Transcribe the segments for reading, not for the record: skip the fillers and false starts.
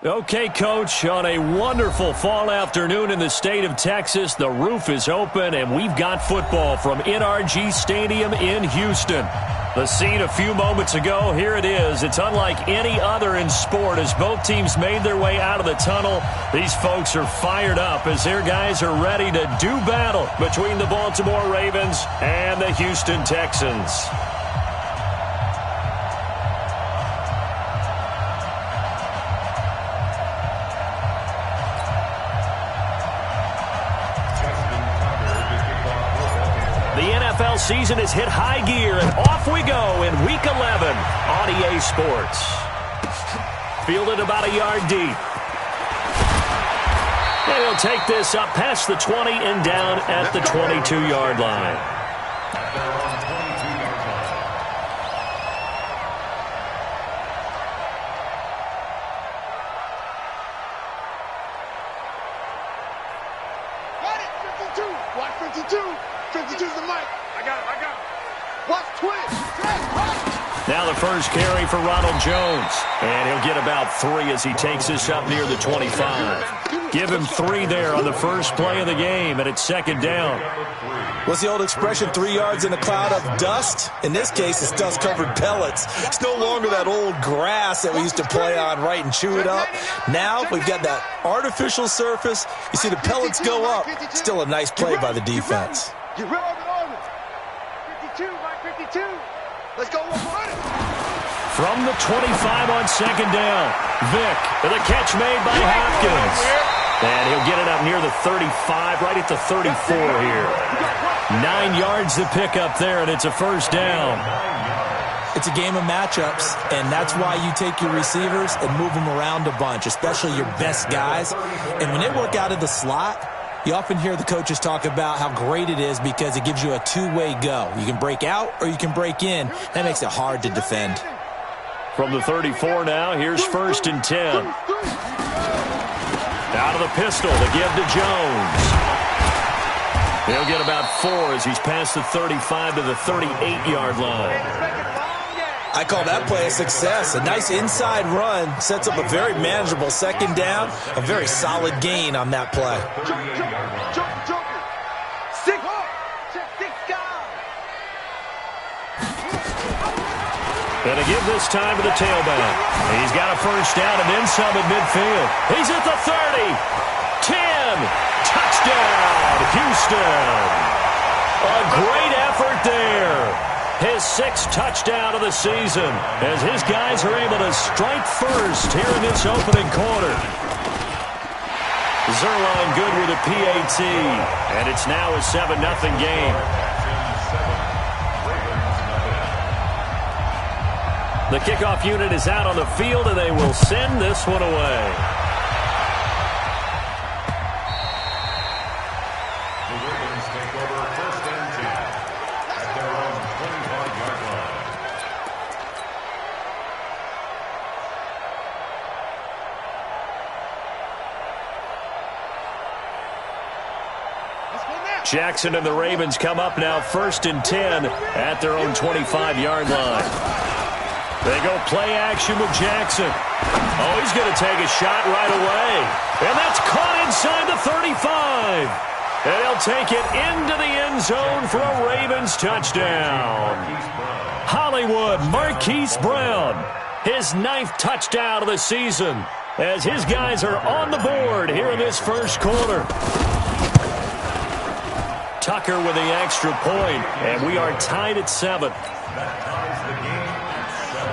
Okay, Coach, on a wonderful fall afternoon in the state of Texas, the roof is open, and we've got football from NRG Stadium in Houston. The scene a few moments ago, here it is. It's unlike any other in sport as both teams made their way out of the tunnel. These folks are fired up as their guys are ready to do battle between the Baltimore Ravens and the Houston Texans. NFL season has hit high gear, and off we go in Week 11 on EA Sports. Fielded about a yard deep. And he'll take this up past the 20 and down at the 22-yard line. Got it, 52. Watch 52. 52's the mic. I got it. Watch 20. Now the first carry for Ronald Jones. And he'll get about 3 as he takes this up near the 25. Give him 3 there on the first play of the game, and it's second down. What's the old expression, 3 yards in a cloud of dust? In this case, it's dust-covered pellets. It's no longer that old grass that we used to play on, right, and chew it up. Now we've got that artificial surface. You see the pellets go up. Still a nice play by the defense. Get rid of it. 52, Mike, 52. Let's go, run it. From the 25 on second down, Vick with a catch made by Hopkins. And he'll get it up near the 35, right at the 34 here. 9 yards to pick up there, and it's a first down. It's a game of matchups, and that's why you take your receivers and move them around a bunch, especially your best guys. And when they work out of the slot, you often hear the coaches talk about how great it is because it gives you a two-way go. You can break out or you can break in. That makes it hard to defend. From the 34 now, here's first and 10. Out of the pistol to give to Jones. He'll get about 4 as he's past the 35 to the 38-yard line. I call that play a success. A nice inside run sets up a very manageable second down, a very solid gain on that play. And to give this time to the tailback. He's got a first down and then some at midfield. He's at the 30. 10. Touchdown, Houston. A great effort there. His 6th touchdown of the season as his guys are able to strike first here in this opening quarter. Zerline good with a PAT, and it's now a 7-0 game. The kickoff unit is out on the field, and they will send this one away. The Ravens take over first and 10 at their own 25-yard line. Jackson and the Ravens come up now first and 10 at their own 25-yard line. They go play action with Jackson. Oh, he's going to take a shot right away. And that's caught inside the 35. And he'll take it into the end zone for a Ravens touchdown. Hollywood Marquise Brown, his 9th touchdown of the season as his guys are on the board here in this first quarter. Tucker with the extra point, and we are tied at 7. That ties the game at 7.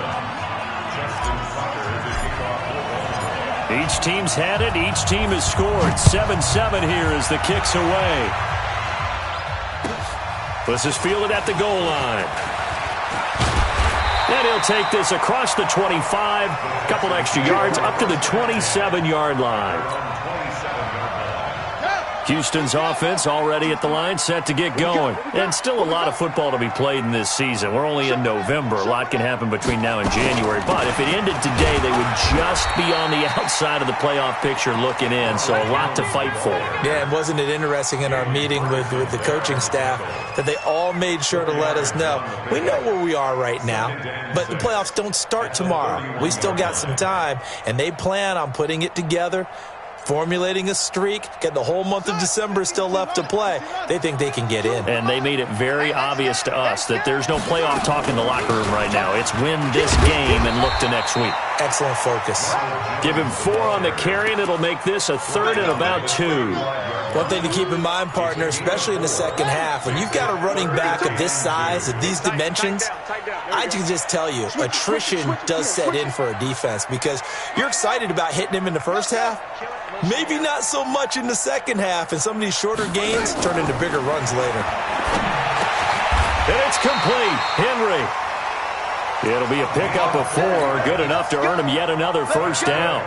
Justin Tucker to kick off. Each team's had it. Each team has scored. 7-7 here as the kick's away. This is fielded at the goal line. And he'll take this across the 25. Couple extra yards up to the 27-yard line. Houston's offense already at the line, set to get going. And still a lot of football to be played in this season. We're only in November. A lot can happen between now and January. But if it ended today, they would just be on the outside of the playoff picture looking in. So a lot to fight for. Yeah, and wasn't it interesting in our meeting with the coaching staff that they all made sure to let us know, we know where we are right now, but the playoffs don't start tomorrow. We still got some time, and they plan on putting it together, formulating a streak, getting the whole month of December still left to play. They think they can get in. And they made it very obvious to us that there's no playoff talk in the locker room right now. It's win this game and look to next week. Excellent focus. Give him 4 on the carry, and it'll make this a 3rd and about 2. One thing to keep in mind, partner, especially in the second half, when you've got a running back of this size, of these dimensions, I can just tell you, attrition does set in for a defense because you're excited about hitting him in the first half, maybe not so much in the second half, and some of these shorter gains turn into bigger runs later. And it's complete. Henry. It'll be a pickup of 4, good enough to earn him yet another first down.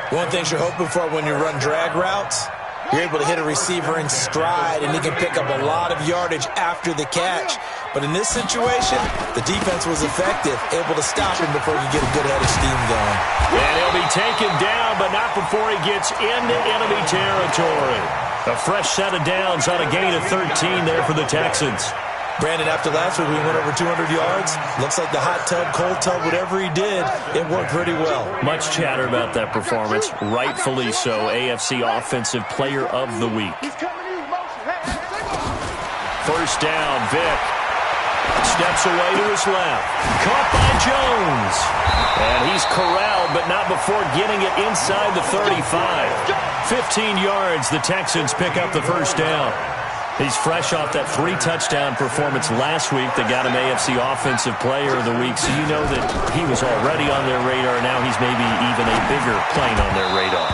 One thing you're hoping for when you run drag routes, you're able to hit a receiver in stride, and he can pick up a lot of yardage after the catch. But in this situation, the defense was effective, able to stop him before he get a good head of steam going. And he'll be taken down, but not before he gets into enemy territory. A fresh set of downs on a gain of 13 there for the Texans. Brandon, after last week, we went over 200 yards. Looks like the hot tub, cold tub, whatever he did, it worked pretty well. Much chatter about that performance. Rightfully so. AFC Offensive Player of the Week. First down, Vick. Steps away to his left. Caught by Jones. And he's corralled, but not before getting it inside the 35. 15 yards, the Texans pick up the first down. He's fresh off that 3-touchdown performance last week that got him AFC Offensive Player of the Week, so you know that he was already on their radar. Now he's maybe even a bigger plane on their radar.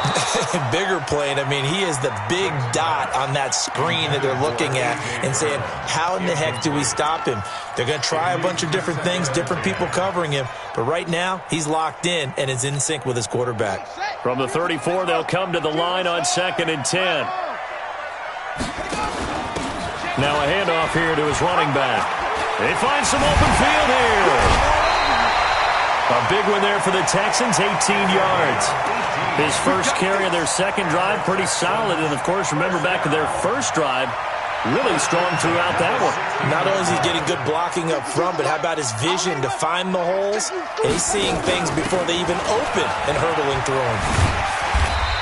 Bigger plane. I mean, he is the big dot on that screen that they're looking at and saying, how in the heck do we stop him? They're going to try a bunch of different things, different people covering him, but right now he's locked in and is in sync with his quarterback. From the 34, they'll come to the line on 2nd and 10. Now a handoff here to his running back. They find some open field here. A big one there for the Texans, 18 yards. His first carry of their second drive, pretty solid. And, of course, remember back to their first drive, really strong throughout that one. Not only is he getting good blocking up front, but how about his vision to find the holes? And he's seeing things before they even open and hurdling through them.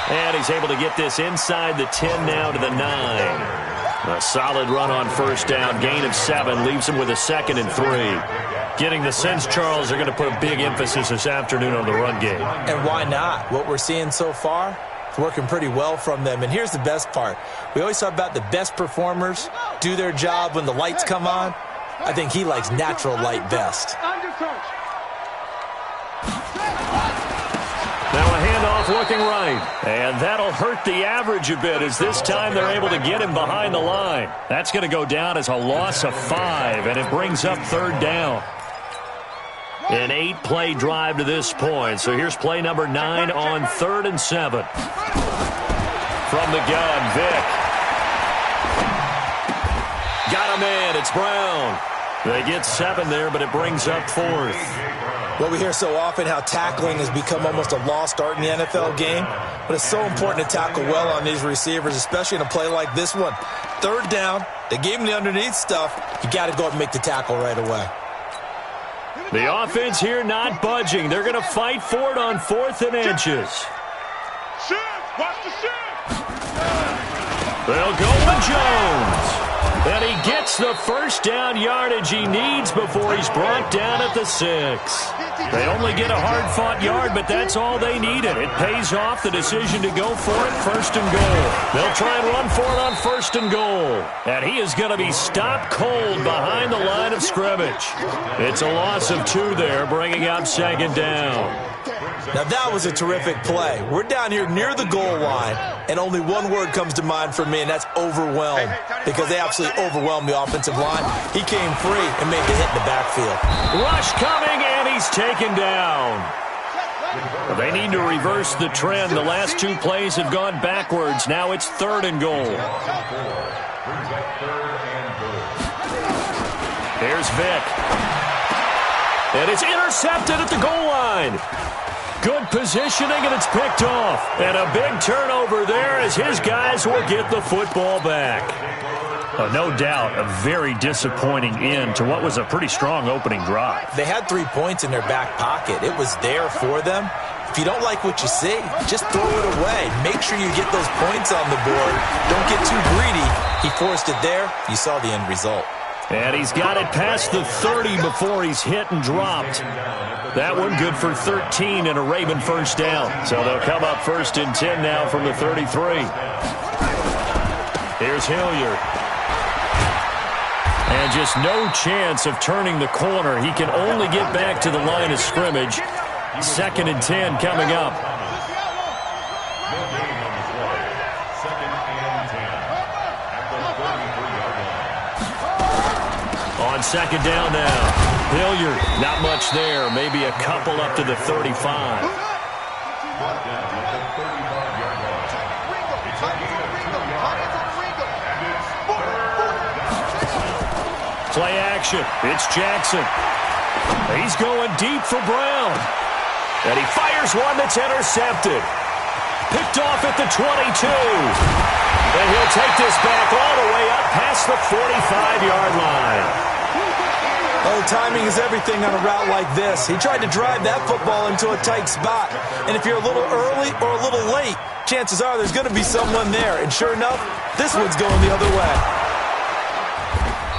And he's able to get this inside the 10 now to the 9. A solid run on first down. Gain of 7 leaves him with a 2nd and 3. Getting the sense, Charles, they're going to put a big emphasis this afternoon on the run game. And why not? What we're seeing so far, it's working pretty well from them. And here's the best part. We always talk about the best performers do their job when the lights come on. I think he likes natural light best. Now a handoff looking right. And that'll hurt the average a bit as this time they're able to get him behind the line. That's going to go down as a loss of 5, and it brings up 3rd down. An 8-play drive to this point. So here's play number 9 on 3rd and 7. From the gun, Vick. Got him in. It's Brown. They get 7 there, but it brings up 4th. Well, we hear so often how tackling has become almost a lost art in the NFL game, but it's so important to tackle well on these receivers, especially in a play like this one. 3rd down, they gave him the underneath stuff. You got to go up and make the tackle right away. The offense here not budging. They're going to fight for it on 4th and inches. Watch the shift. They'll go with Jones. And he gets the first down yardage he needs before he's brought down at the 6. They only get a hard-fought yard, but that's all they needed. It pays off the decision to go for it, 1st and goal. They'll try and run for it on 1st and goal. And he is going to be stopped cold behind the line of scrimmage. It's a loss of 2 there, bringing up 2nd down. Now, that was a terrific play. We're down here near the goal line, and only one word comes to mind for me, and that's overwhelmed, because they absolutely overwhelmed the offensive line. He came free and made the hit in the backfield. Rush coming, and he's taken down. They need to reverse the trend. The last two plays have gone backwards. Now it's 3rd and goal. Here's Vick. And it's intercepted at the goal line. Good positioning, and it's picked off. And a big turnover there as his guys will get the football back. No doubt, a very disappointing end to what was a pretty strong opening drive. They had 3 points in their back pocket. It was there for them. If you don't like what you see, just throw it away. Make sure you get those points on the board. Don't get too greedy. He forced it there. You saw the end result. And he's got it past the 30 before he's hit and dropped. That one good for 13 and a Raven first down. So they'll come up 1st and 10 now from the 33. Here's Hilliard. And just no chance of turning the corner. He can only get back to the line of scrimmage. 2nd and 10 coming up. On 2nd down now. Hilliard, not much there. Maybe a couple up to the 35. Play action. It's Jackson. He's going deep for Brown. And he fires one that's intercepted. Picked off at the 22. And he'll take this back all the way up past the 45-yard line. Oh, timing is everything on a route like this. He tried to drive that football into a tight spot. And if you're a little early or a little late, chances are there's going to be someone there. And sure enough, this one's going the other way.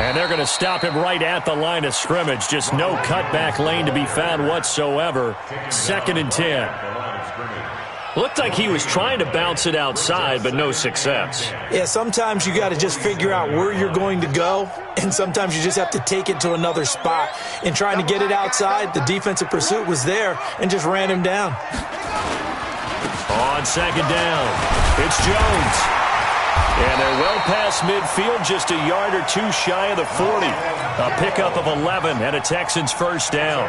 And they're going to stop him right at the line of scrimmage. Just no cutback lane to be found whatsoever. 2nd and 10. Looked like he was trying to bounce it outside, but no success. Yeah, sometimes you got to just figure out where you're going to go, and sometimes you just have to take it to another spot. In trying to get it outside, the defensive pursuit was there and just ran him down. On 2nd down, it's Jones. And they're well past midfield, just a yard or two shy of the 40. A pickup of 11 and a Texans first down.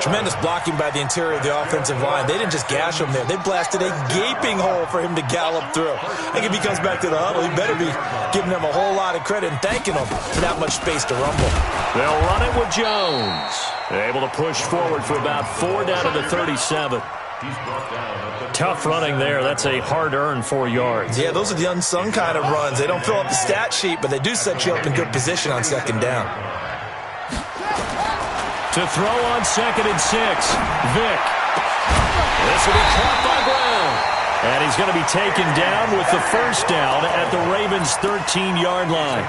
Tremendous blocking by the interior of the offensive line. They didn't just gash him there. They blasted a gaping hole for him to gallop through. I think if he comes back to the huddle, he better be giving them a whole lot of credit and thanking them for that much space to rumble. They'll run it with Jones. They're able to push forward for about 4 down to the 37. Tough running there. That's a hard-earned 4 yards. Yeah, those are the unsung kind of runs. They don't fill up the stat sheet, but they do set you up in good position on 2nd down. To throw on 2nd and 6, Vick. This will be caught by Brown. And he's going to be taken down with the first down at the Ravens' 13-yard line.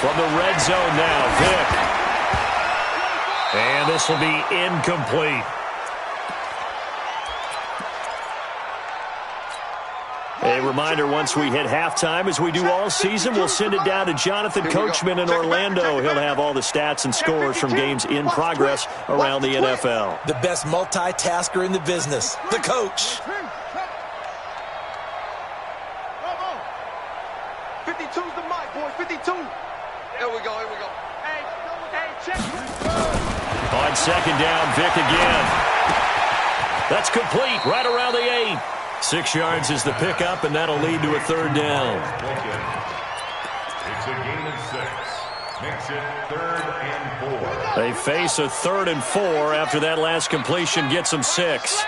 From the red zone now, Vick. And this will be incomplete. A reminder, once we hit halftime, as we do all season, we'll send it down to Jonathan Coachman in Orlando. He'll have all the stats and scores from games in progress around the NFL. The best multitasker in the business, the coach. 52's the mic, boy. 52. Here we go. Hey, check. On 2nd down, Vick again. That's complete right around the 8. 6 yards is the pickup, and that'll lead to a 3rd down. It's a gain of 6. Makes it 3rd and 4. They face a 3rd and 4 after that last completion gets them 6.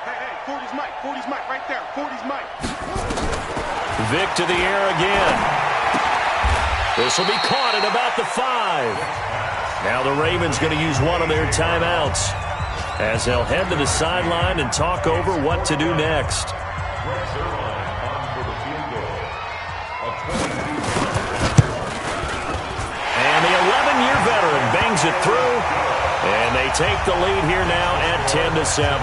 Hey, 40's Mike right there. 40's Mike. Vick to the air again. This will be caught at about the 5. Now the Ravens going to use one of their timeouts as they'll head to the sideline and talk over what to do next. And the 11-year veteran bangs it through, and they take the lead here now at 10-7.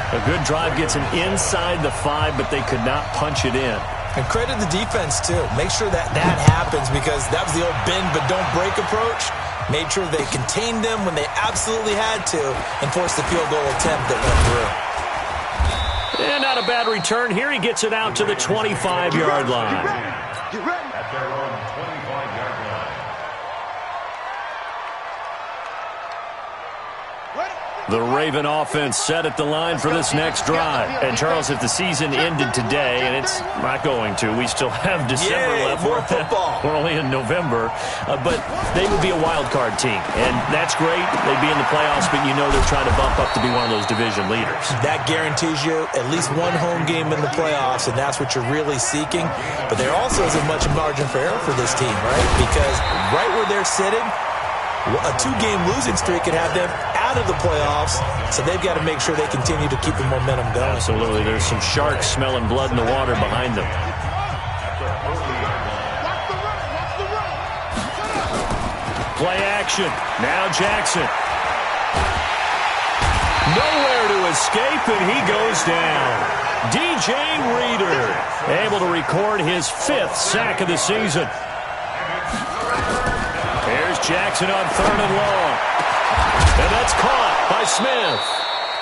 A good drive gets them inside the 5, but they could not punch it in. And credit the defense, too. Make sure that happens, because that was the old bend but don't break approach. Made sure they contained them when they absolutely had to and forced the field goal attempt that went through. And not a bad return here. He gets it out to the 25-yard line. Get ready. At their own 25-yard line. The Raven offense set at the line for this next drive. And, Charles, if the season ended today, and it's not going to, we still have December left. More football. We're only in November. But they would be a wild card team. And that's great. They'd be in the playoffs, but you know they're trying to bump up to be one of those division leaders. That guarantees you at least one home game in the playoffs, and that's what you're really seeking. But there also isn't much margin for error for this team, right? Because right where they're sitting, a 2-game losing streak could have them out of the playoffs, so they've got to make sure they continue to keep the momentum going. Absolutely. There's some sharks smelling blood in the water behind them. Play action. Now Jackson. Nowhere to escape, and he goes down. DJ Reader able to record his 5th sack of the season. Here's Jackson on 3rd and long. And that's caught by Smith.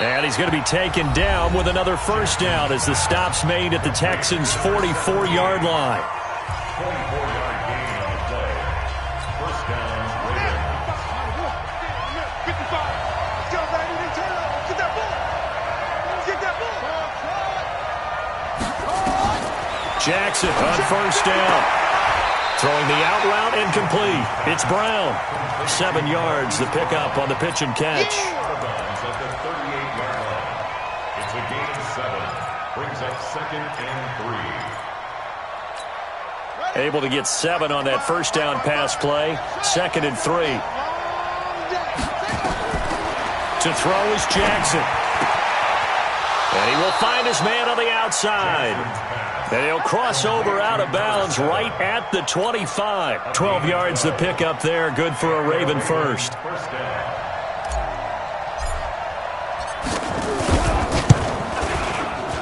And he's going to be taken down with another first down as the stop's made at the Texans' 44-yard line. 44-yard gain on the play. First down, Raven. 55. Let's go, baby. Turn it over. Get that ball. Get that ball. Jackson on first down. Throwing the out route incomplete. It's Brown. 7 yards, the pickup on the pitch and catch. At the 38-yard line. It's a gain of 7. Brings up 2nd and 3. Able to get 7 on that first down pass play. 2nd and 3. To throw is Jackson. And he will find his man on the outside. And he'll cross over out of bounds right at the 25. 12 yards the pickup there. Good for a Raven first. First down.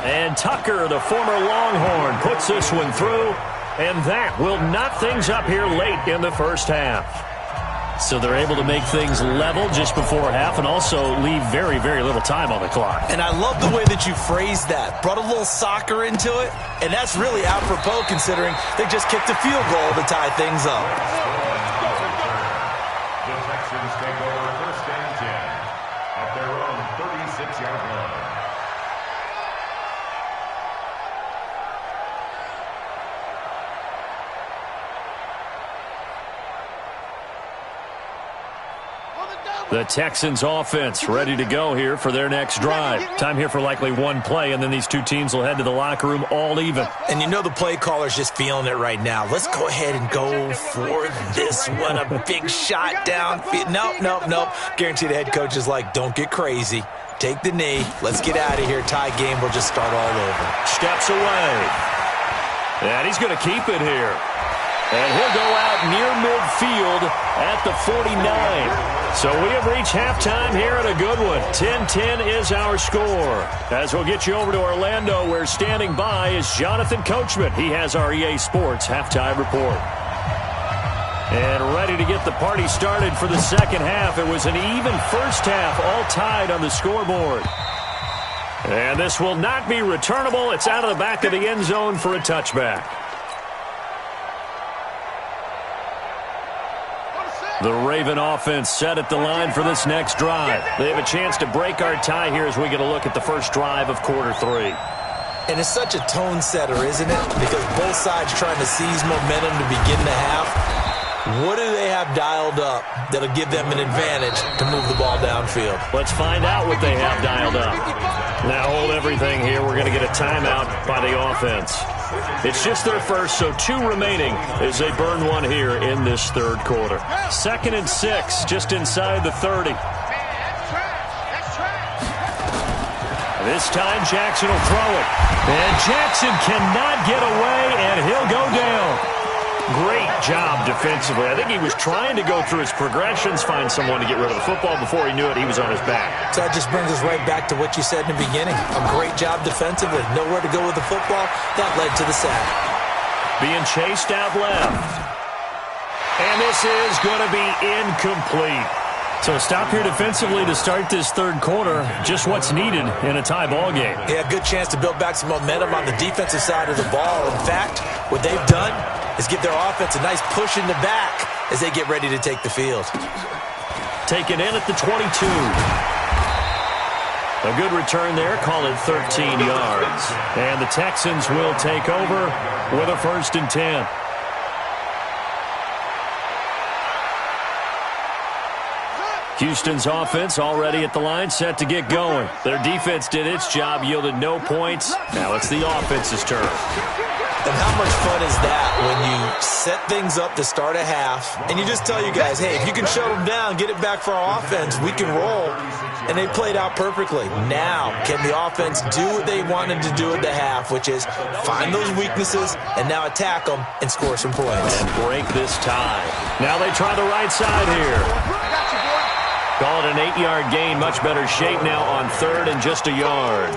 And Tucker, the former Longhorn, puts this one through. And that will knot things up here late in the first half. So they're able to make things level just before half and also leave very, very little time on the clock. And I love the way that you phrased that. Brought a little soccer into it, and that's really apropos considering they just kicked a field goal to tie things up. The Texans take over 1st and 10 at their own 36-yard line. The Texans offense ready to go here for their next drive. Time here for likely one play, and then these two teams will head to the locker room all even. And you know the play caller's just feeling it right now. Let's go ahead and go for this one. A big shot downfield. Nope. Guarantee the head coach is like, don't get crazy. Take the knee. Let's get out of here. Tie game. We'll just start all over. Steps away. And he's going to keep it here. And he'll go out near midfield at the 49. So we have reached halftime here at a good one. 10-10 is our score. As we'll get you over to Orlando, where standing by is Jonathan Coachman. He has our EA Sports halftime report. And ready to get the party started for the second half. It was an even first half, all tied on the scoreboard. And this will not be returnable. It's out of the back of the end zone for a touchback. The Raven offense set at the line for this next drive. They have a chance to break our tie here as we get a look at the first drive of quarter 3. And it's such a tone setter, isn't it? Because both sides trying to seize momentum to begin the half. What do they have dialed up that'll give them an advantage to move the ball downfield? Let's find out what they have dialed up. Now hold everything here. We're going to get a timeout by the offense. It's just their first, so 2 remaining as they burn one here in this third quarter. 2nd and 6, just inside the 30. This time Jackson will throw it. And Jackson cannot get away, and he'll go down. Great job defensively. I think he was trying to go through his progressions, find someone to get rid of the football. Before he knew it, he was on his back. So that just brings us right back to what you said in the beginning. A great job defensively. Nowhere to go with the football. That led to the sack. Being chased out left. And this is going to be incomplete. So a stop here defensively to start this third quarter. Just what's needed in a tie ball game. Yeah, good chance to build back some momentum on the defensive side of the ball. In fact, what they've done is give their offense a nice push in the back as they get ready to take the field. Taken in at the 22. A good return there, call it 13 yards. And the Texans will take over with a 1st and 10. Houston's offense already at the line, set to get going. Their defense did its job, yielded no points. Now it's the offense's turn. And how much fun is that when you set things up to start a half, and you just tell you guys, hey, if you can shut them down, get it back for our offense, we can roll. And they played out perfectly. Now, can the offense do what they wanted to do at the half, which is find those weaknesses and now attack them and score some points. And break this tie. Now they try the right side here. Call it an 8-yard gain. Much better shape now on 3rd and just a yard.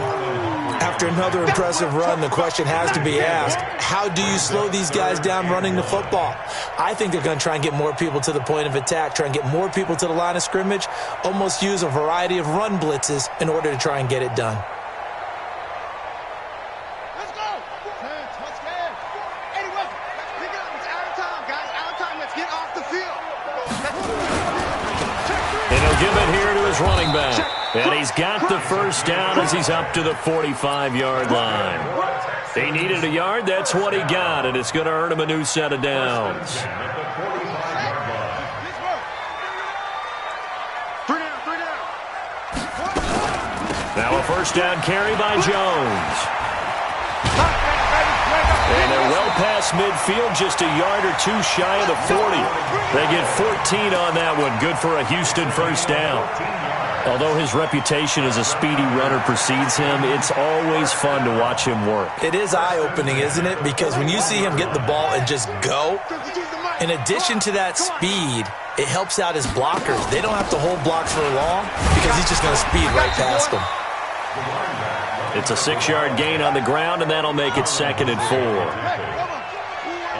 After another impressive run, the question has to be asked, how do you slow these guys down running the football? I think they're going to try and get more people to the point of attack, try and get more people to the line of scrimmage, almost use a variety of run blitzes in order to try and get it done. Let's go. Let's go. Anyway, pick it up. It's out of time, guys. Out of time. Let's get off the field. And he'll give it here to his running back. And he's got the 1st down as he's up to the 45-yard line. He needed a yard. That's what he got, and it's going to earn him a new set of downs. 3 down. Now a 1st down carry by Jones. And they're well past midfield, just a yard or two shy of the 40. They get 14 on that one. Good for a Houston 1st down. Although his reputation as a speedy runner precedes him, it's always fun to watch him work. It is eye-opening, isn't it? Because when you see him get the ball and just go, in addition to that speed, it helps out his blockers. They don't have to hold blocks for long because he's just going to speed right past them. It's a 6-yard gain on the ground, and that'll make it 2nd and 4. A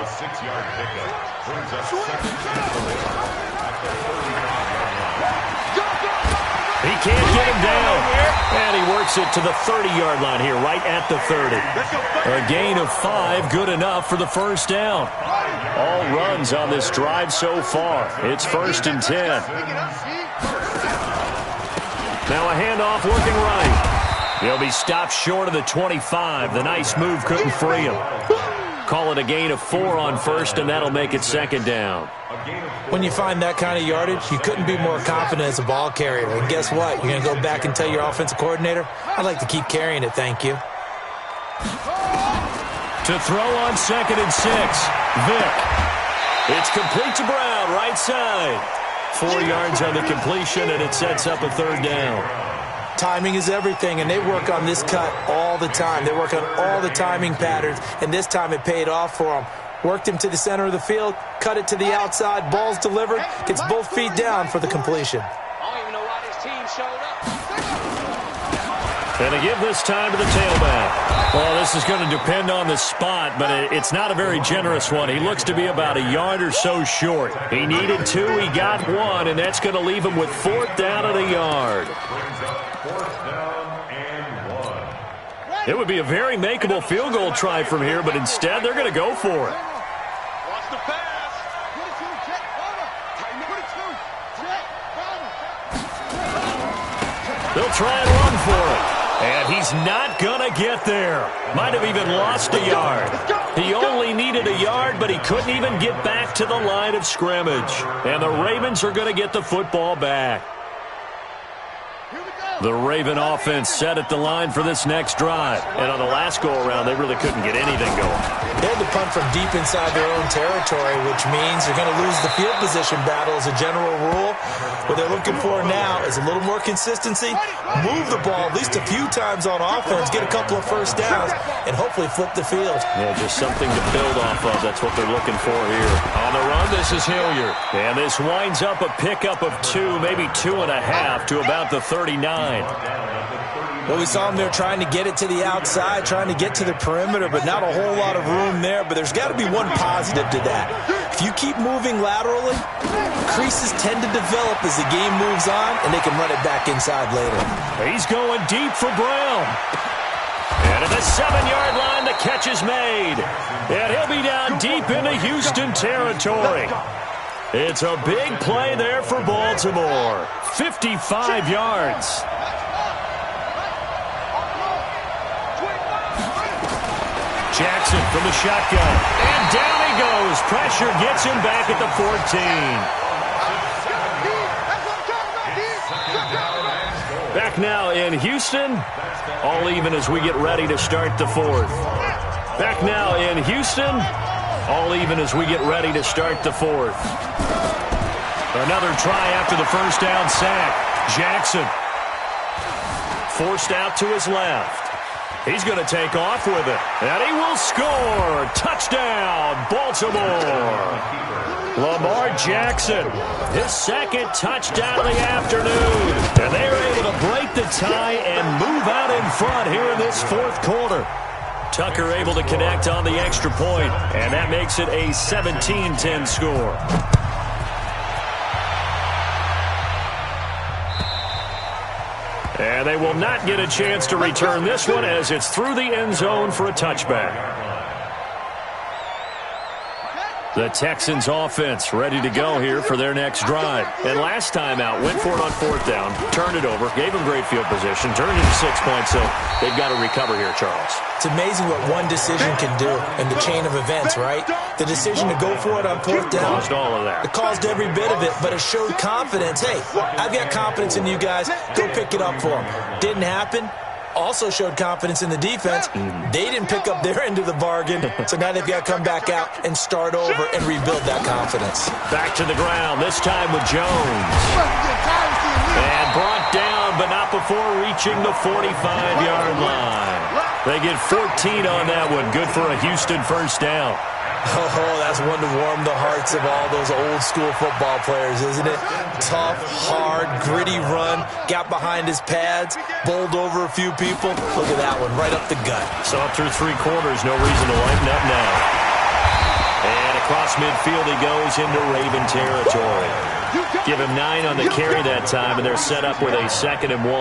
6-yard pickup brings up 2nd and 4. He can't get him down. And he works it to the 30-yard line here, right at the 30. A gain of 5, good enough for the 1st down. All runs on this drive so far. It's 1st and 10. Now a handoff looking right. He'll be stopped short of the 25. The nice move couldn't free him. Call it a gain of 4 on 1st, and that'll make it 2nd down. When you find that kind of yardage, you couldn't be more confident as a ball carrier. And guess what? You're going to go back and tell your offensive coordinator, I'd like to keep carrying it, thank you. To throw on 2nd and 6. Vick. It's complete to Brown, right side. 4 yards on the completion, and it sets up a 3rd down. Timing is everything, and they work on this cut all the time. They work on all the timing patterns, and this time it paid off for them. Worked him to the center of the field, cut it to the outside, ball's delivered, gets both feet down for the completion. I don't even know why this team showed up. And they give this time to the tailback. Well, this is going to depend on the spot, but it's not a very generous one. He looks to be about a yard or so short. He needed 2, he got 1, and that's going to leave him with 4th down and a yard. 4th down and 1. It would be a very makeable field goal try from here, but instead they're going to go for it. Watch the pass. They'll try and run for it. And he's not going to get there. Might have even lost a yard. He only needed a yard, but he couldn't even get back to the line of scrimmage. And the Ravens are going to get the football back. The Raven offense set at the line for this next drive. And on the last go-around, they really couldn't get anything going. They had to punt from deep inside their own territory, which means they're going to lose the field position battle as a general rule. What they're looking for now is a little more consistency, move the ball at least a few times on offense, get a couple of 1st downs, and hopefully flip the field. Yeah, just something to build off of. That's what they're looking for here. On the run, this is Hilliard. And this winds up a pickup of 2, maybe 2.5 to about the 39. Well, we saw him there trying to get it to the outside, trying to get to the perimeter, but not a whole lot of room there. But there's got to be one positive to that. If If you keep moving laterally, creases tend to develop as the game moves on, and they can run it back inside later. He's going deep for Brown. And at the 7-yard line, the catch is made. And he'll be down deep into Houston territory. It's a big play there for Baltimore. 55 yards. Jackson from the shotgun. And down he goes. Pressure gets him back at the 14. Back now in Houston. All even as we get ready to start the fourth. Back now in Houston. All even as we get ready to start the fourth. Another try after the first down sack. Jackson forced out to his left. He's going to take off with it. And he will score. Touchdown, Baltimore. Lamar Jackson, his second touchdown of the afternoon. And they are able to break the tie and move out in front here in this fourth quarter. Tucker able to connect on the extra point, and that makes it a 17-10 score. And they will not get a chance to return this one as it's through the end zone for a touchback. The Texans offense ready to go here for their next drive. And last time out, went for it on fourth down, turned it over, gave them great field position, turned it into 6 points, so they've got to recover here, Charles. It's amazing what one decision can do in the chain of events, right? The decision to go for it on fourth down. Caused all of that. It caused every bit of it, but it showed confidence. Hey, I've got confidence in you guys. Go pick it up for them. Didn't happen. Also showed confidence in the defense. They didn't pick up their end of the bargain, so now they've got to come back out and start over and rebuild that confidence. Back to the ground, this time with Jones. And brought down, but not before reaching the 45-yard line. They get 14 on that one. Good for a Houston first down. Oh, that's one to warm the hearts of all those old-school football players, isn't it? Tough, hard, gritty run, got behind his pads, bowled over a few people. Look at that one, right up the gut. So up through three quarters, no reason to lighten up now. And across midfield he goes into Raven territory. Give him 9 on the carry that time, and they're set up with a 2nd and 1.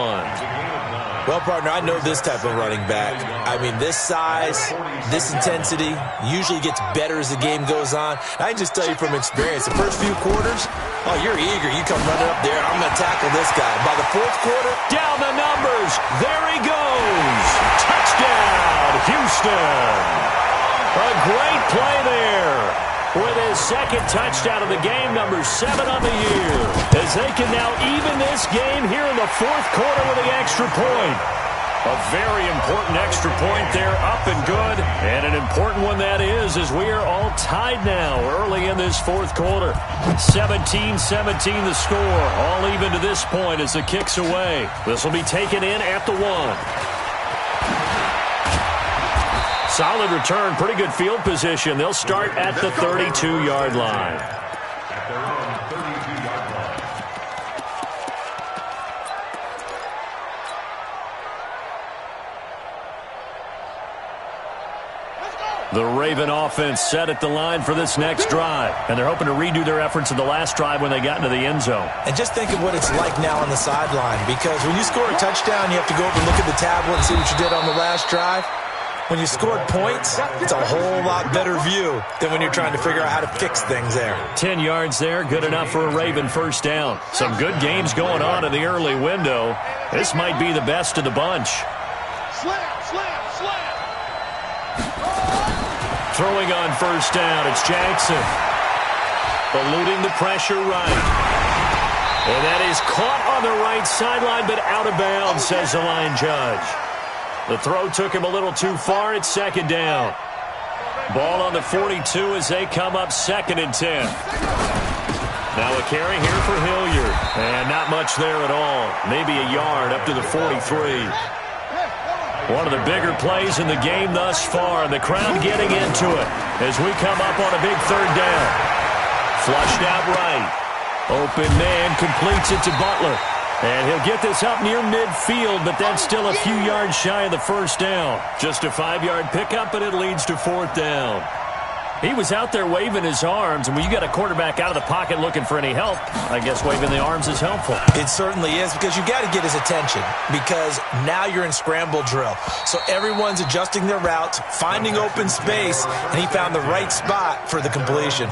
Well, partner, I know this type of running back. I mean, this size, this intensity usually gets better as the game goes on. I can just tell you from experience, the first few quarters, oh, you're eager. You come running up there. I'm going to tackle this guy. By the fourth quarter, down the numbers. There he goes. Touchdown, Houston. A great play there. With his second touchdown of the game, number 7 on the year. As they can now even this game here in the fourth quarter with the extra point. A very important extra point there, up and good. And an important one that is, as we are all tied now early in this fourth quarter. 17-17 the score. All even to this point as the kick's away. This will be taken in at the 1. Solid return, pretty good field position. They'll start at the 32-yard line. The Raven offense set at the line for this next drive. And they're hoping to redo their efforts in the last drive when they got into the end zone. And just think of what it's like now on the sideline. Because when you score a touchdown, you have to go over and look at the tablet and see what you did on the last drive. When you scored points, it's a whole lot better view than when you're trying to figure out how to fix things there. 10 yards there, good enough for a Raven first down. Some good games going on in the early window. This might be the best of the bunch. Throwing on first down, it's Jackson. Eluding the pressure right. And that is caught on the right sideline, but out of bounds, says the line judge. The throw took him a little too far. It's 2nd down. Ball on the 42 as they come up 2nd and 10. Now a carry here for Hilliard. And not much there at all. Maybe a yard up to the 43. One of the bigger plays in the game thus far. And the crowd getting into it as we come up on a big 3rd down. Flushed out right. Open man completes it to Butler. And he'll get this up near midfield, but that's still a few yards shy of the first down. Just a 5-yard pickup, and it leads to 4th down. He was out there waving his arms, and when you got a quarterback out of the pocket looking for any help, I guess waving the arms is helpful. It certainly is, because you got to get his attention, because now you're in scramble drill. So everyone's adjusting their routes, finding open space, and he found the right spot for the completion.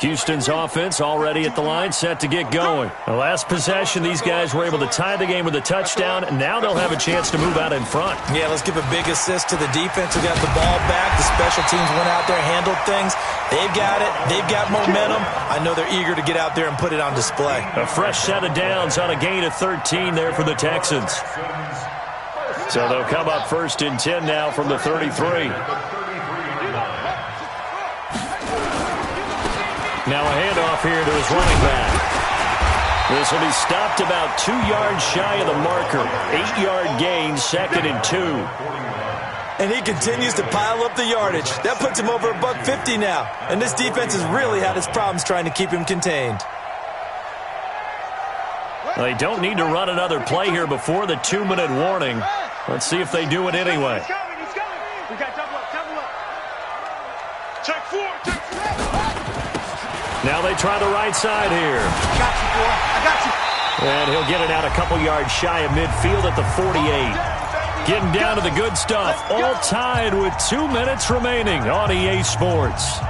Houston's offense already at the line, set to get going. The last possession, these guys were able to tie the game with a touchdown, and now they'll have a chance to move out in front. Yeah, let's give a big assist to the defense who got the ball back. The special teams went out there, handled things. They've got it. They've got momentum. I know they're eager to get out there and put it on display. A fresh set of downs on a gain of 13 there for the Texans. So they'll come up 1st and 10 now from the 33. Now a handoff here to his running back. This will be stopped about 2 yards shy of the marker. 8-yard gain, 2nd and 2. And he continues to pile up the yardage. That puts him over $150 now. And this defense has really had its problems trying to keep him contained. Well, they don't need to run another play here before the 2-minute warning. Let's see if they do it anyway. He's coming. We got double up. Check 4. Now they try the right side here. I got you, boy. I got you. And he'll get it out a couple yards shy of midfield at the 48. Getting down to the good stuff. All tied with 2 minutes remaining on EA Sports.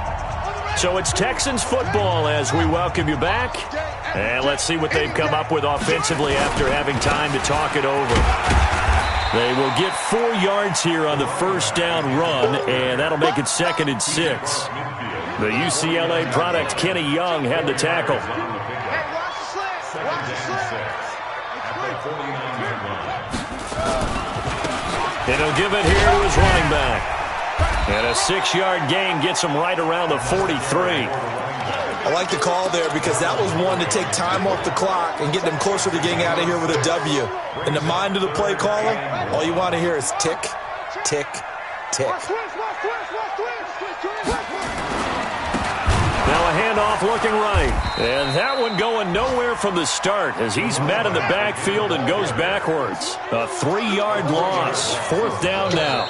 So it's Texans football as we welcome you back. And let's see what they've come up with offensively after having time to talk it over. They will get 4 yards here on the first down run, and that'll make it 2nd and 6. The UCLA product, Kenny Young, had the tackle. Hey, watch the slant. Watch the slant. And he'll give it here to his running back. And a 6-yard gain gets him right around the 43. I like the call there because that was one to take time off the clock and get them closer to getting out of here with a W. In the mind of the play caller, all you want to hear is tick, tick, tick. Now a handoff looking right. And that one going nowhere from the start as he's met in the backfield and goes backwards. A 3-yard loss. 4th down now.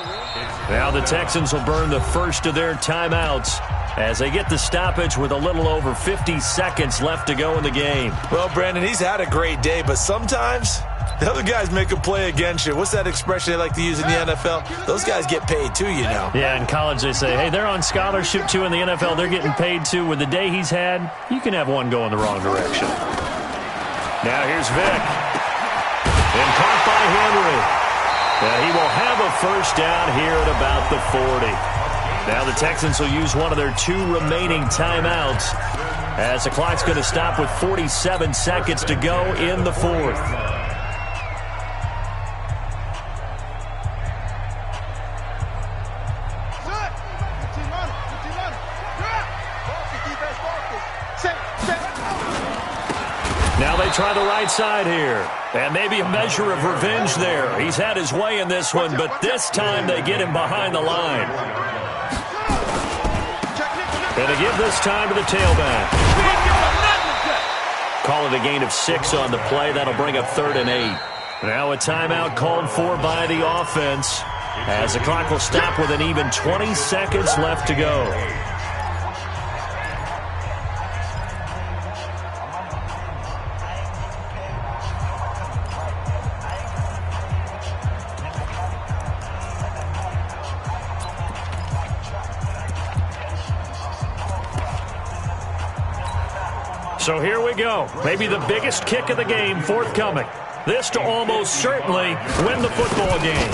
Now the Texans will burn the first of their timeouts as they get the stoppage with a little over 50 seconds left to go in the game. Well, Brandon, he's had a great day, but sometimes the other guys make a play against you. What's that expression they like to use in the NFL? Those guys get paid too, you know. Yeah, in college they say, hey, they're on scholarship too. In the NFL, they're getting paid too. With the day he's had, you can have one go in the wrong direction. Now here's Vick. And caught by Henry. Now he will have a first down here at about the 40. Now the Texans will use one of their 2 remaining timeouts as the clock's going to stop with 47 seconds to go in the 4th. Now they try the right side here. And maybe a measure of revenge there. He's had his way in this one, but this time they get him behind the line. And they give this time to the tailback. Call it a gain of 6 on the play. That'll bring up 3rd and 8. Now a timeout called for by the offense as the clock will stop with an even 20 seconds left to go. So here we go. Maybe the biggest kick of the game forthcoming. This to almost certainly win the football game.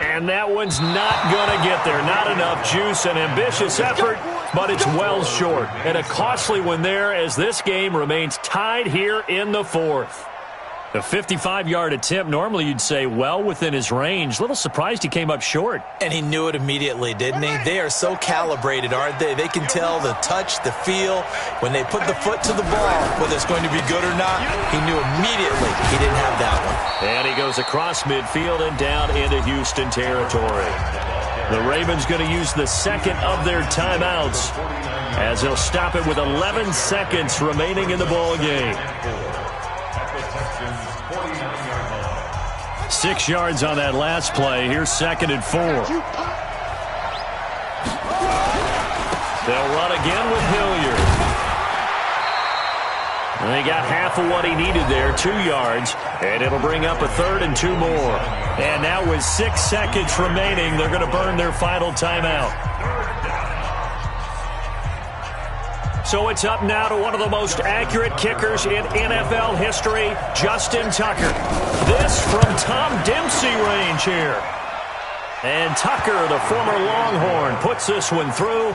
And that one's not going to get there. Not enough juice. An ambitious effort, but it's well short. And a costly one there as this game remains tied here in the 4th. A 55-yard attempt, normally you'd say well within his range. Little surprised he came up short. And he knew it immediately, didn't he? They are so calibrated, aren't they? They can tell the touch, the feel. When they put the foot to the ball, whether it's going to be good or not, he knew immediately he didn't have that one. And he goes across midfield and down into Houston territory. The Ravens going to use the second of their timeouts as they'll stop it with 11 seconds remaining in the ball game. 6 yards on that last play. Here's 2nd and 4. They'll run again with Hilliard. And they got half of what he needed there, 2 yards, and it'll bring up a 3rd and 2 more. And now with 6 seconds remaining, they're going to burn their final timeout. So it's up now to one of the most accurate kickers in NFL history, Justin Tucker. This from Tom Dempsey range here. And Tucker, the former Longhorn, puts this one through.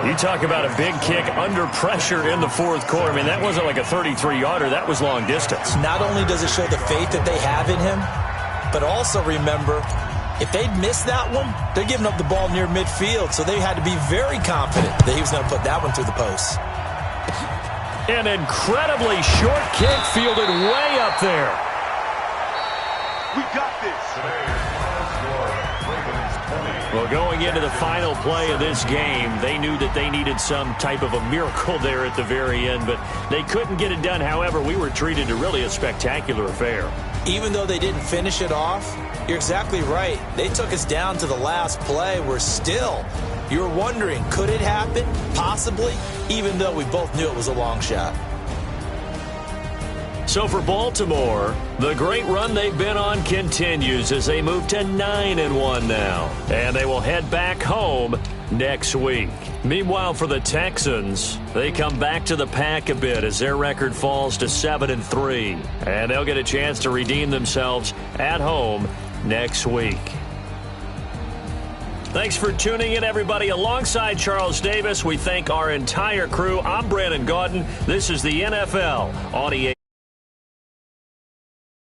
You talk about a big kick under pressure in the 4th quarter. I mean, that wasn't like a 33-yarder. That was long distance. Not only does it show the faith that they have in him, but also remember, if they'd missed that one, they're giving up the ball near midfield, so they had to be very confident that he was going to put that one through the post. An incredibly short kick fielded way up there. We got this. Well, going into the final play of this game, they knew that they needed some type of a miracle there at the very end, but they couldn't get it done. However, we were treated to really a spectacular affair. Even though they didn't finish it off, you're exactly right. They took us down to the last play. We're still, you're wondering, could it happen? Possibly, even though we both knew it was a long shot. So for Baltimore, the great run they've been on continues as they move to 9-1 now. And they will head back home next week. Meanwhile, for the Texans, they come back to the pack a bit as their record falls to 7-3. And they'll get a chance to redeem themselves at home next week. Thanks for tuning in, everybody. Alongside Charles Davis, we thank our entire crew. I'm Brandon Gaudin. This is the NFL on EA.